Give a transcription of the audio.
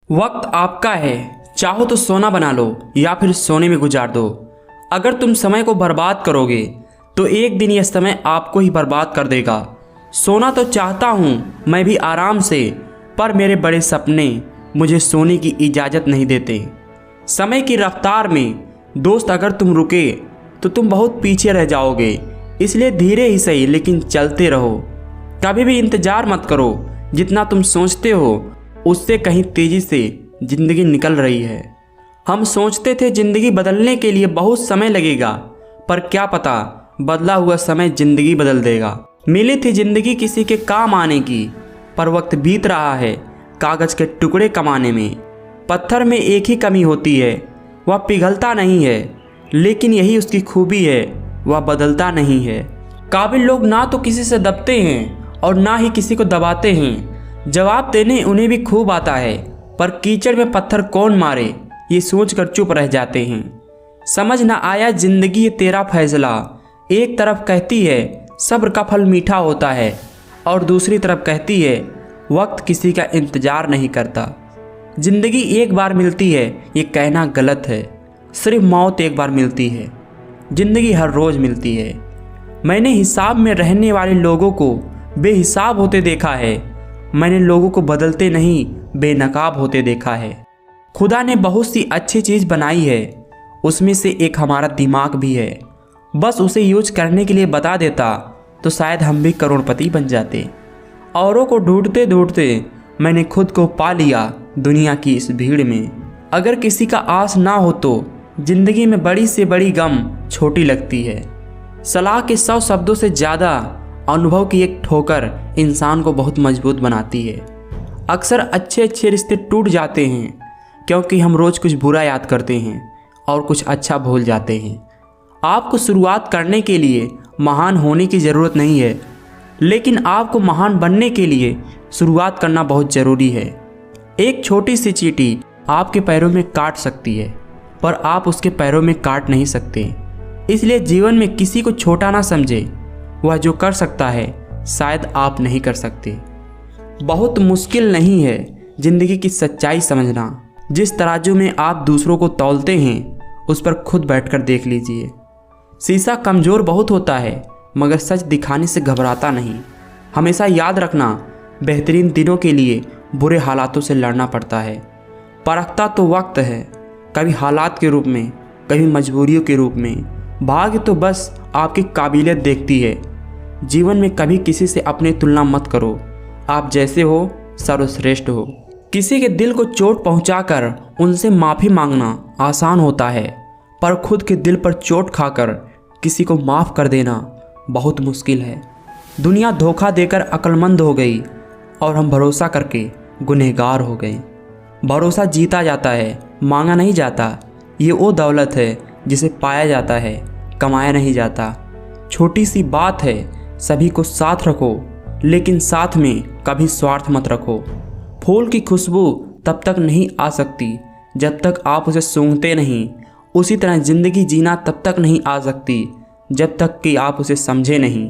वक्त आपका है, चाहो तो सोना बना लो या फिर सोने में गुजार दो। अगर तुम समय को बर्बाद करोगे तो एक दिन यह समय आपको ही बर्बाद कर देगा। सोना तो चाहता हूँ मैं भी आराम से, पर मेरे बड़े सपने मुझे सोने की इजाज़त नहीं देते। समय की रफ्तार में दोस्त अगर तुम रुके तो तुम बहुत पीछे रह जाओगे, इसलिए धीरे ही सही लेकिन चलते रहो। कभी भी इंतज़ार मत करो, जितना तुम सोचते हो उससे कहीं तेज़ी से ज़िंदगी निकल रही है। हम सोचते थे ज़िंदगी बदलने के लिए बहुत समय लगेगा, पर क्या पता बदला हुआ समय ज़िंदगी बदल देगा। मिली थी ज़िंदगी किसी के काम आने की, पर वक्त बीत रहा है कागज़ के टुकड़े कमाने में। पत्थर में एक ही कमी होती है, वह पिघलता नहीं है, लेकिन यही उसकी खूबी है, वह बदलता नहीं है। काबिल लोग ना तो किसी से दबते हैं और ना ही किसी को दबाते हैं। जवाब देने उन्हें भी खूब आता है, पर कीचड़ में पत्थर कौन मारे ये सोचकर चुप रह जाते हैं। समझ ना आया जिंदगी ये तेरा फैसला। एक तरफ कहती है सब्र का फल मीठा होता है, और दूसरी तरफ कहती है वक्त किसी का इंतजार नहीं करता। जिंदगी एक बार मिलती है ये कहना गलत है, सिर्फ मौत एक बार मिलती है। जिंदगी हर रोज़ मिलती है। मैंने हिसाब में रहने वाले लोगों को बेहिसाब होते देखा है। मैंने लोगों को बदलते नहीं बेनकाब होते देखा है। खुदा ने बहुत सी अच्छी चीज़ बनाई है, उसमें से एक हमारा दिमाग भी है। बस उसे यूज करने के लिए बता देता तो शायद हम भी करोड़पति बन जाते। औरों को ढूंढते ढूंढते मैंने खुद को पा लिया दुनिया की इस भीड़ में। अगर किसी का आस ना हो तो जिंदगी में बड़ी से बड़ी गम छोटी लगती है। सलाह के 100 शब्दों से ज़्यादा अनुभव की एक ठोकर इंसान को बहुत मजबूत बनाती है। अक्सर अच्छे अच्छे रिश्ते टूट जाते हैं क्योंकि हम रोज़ कुछ बुरा याद करते हैं और कुछ अच्छा भूल जाते हैं। आपको शुरुआत करने के लिए महान होने की ज़रूरत नहीं है, लेकिन आपको महान बनने के लिए शुरुआत करना बहुत ज़रूरी है। एक छोटी सी चींटी आपके पैरों में काट सकती है, पर आप उसके पैरों में काट नहीं सकते। इसलिए जीवन में किसी को छोटा ना समझे। वह जो कर सकता है शायद आप नहीं कर सकते। बहुत मुश्किल नहीं है ज़िंदगी की सच्चाई समझना। जिस तराजू में आप दूसरों को तौलते हैं उस पर खुद बैठकर देख लीजिए। शीशा कमज़ोर बहुत होता है, मगर सच दिखाने से घबराता नहीं। हमेशा याद रखना, बेहतरीन दिनों के लिए बुरे हालातों से लड़ना पड़ता है। परखता तो वक्त है, कभी हालात के रूप में, कभी मजबूरियों के रूप में। भाग्य तो बस आपकी काबिलियत देखती है। जीवन में कभी किसी से अपनी तुलना मत करो। आप जैसे हो सर्वश्रेष्ठ हो। किसी के दिल को चोट पहुंचाकर उनसे माफ़ी मांगना आसान होता है, पर खुद के दिल पर चोट खाकर किसी को माफ़ कर देना बहुत मुश्किल है। दुनिया धोखा देकर अक्लमंद हो गई और हम भरोसा करके गुनहगार हो गए। भरोसा जीता जाता है, मांगा नहीं जाता। ये वो दौलत है जिसे पाया जाता है, कमाया नहीं जाता। छोटी सी बात है, सभी को साथ रखो, लेकिन साथ में कभी स्वार्थ मत रखो। फूल की खुशबू तब तक नहीं आ सकती जब तक आप उसे सूंघते नहीं। उसी तरह ज़िंदगी जीना तब तक नहीं आ सकती जब तक कि आप उसे समझे नहीं।